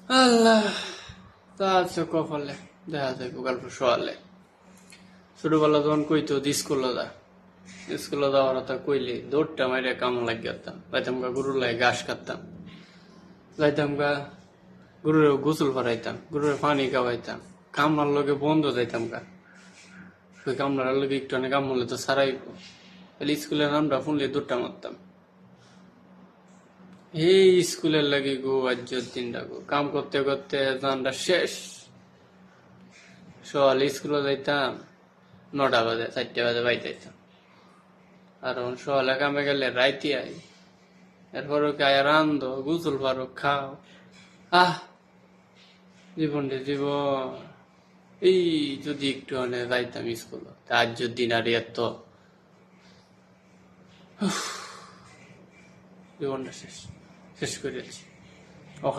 আল্লাহ তা আছে কপালে, দেখা যায় গল্প শোয়ালে। ছোটবেলা যখন কইতো স্কুলে যাওয়ার কথা কইলে দৌড়টা মাইরে কাম লাগিয়াতাম, যাইতাম গা গরুর লাই ঘাস কাটতাম, যাইতাম গা গরুরে গোসল ভরাইতাম, গরুরে পানি খাওয়াইতাম, কামলার লগে বন্ধ যাইতাম গা, ওই কামলার লগে একটু অনেক কাম হলে তো সারাইব, তাহলে স্কুলের নামটা শুনলে দৌড়টা মারতাম। এই স্কুলের লাগে গো আজ দিনটা গো, কাম করতে করতে জানটা শেষ। সকালে স্কুলে যাইতাম 9টা বাজে, 4টে বাজে বাড়ি যাইতাম। আর সকালে কামে গেলে রাইতে আই, এরপর ওকে আয় রান্ধো, গুসল পারো, খাও। আহ জীবন রে জীবন। এই যদি একটু যাইতাম স্কুল, আজ দিন আর এত জীবনটা শেষ শেষ করেছি। ওখানে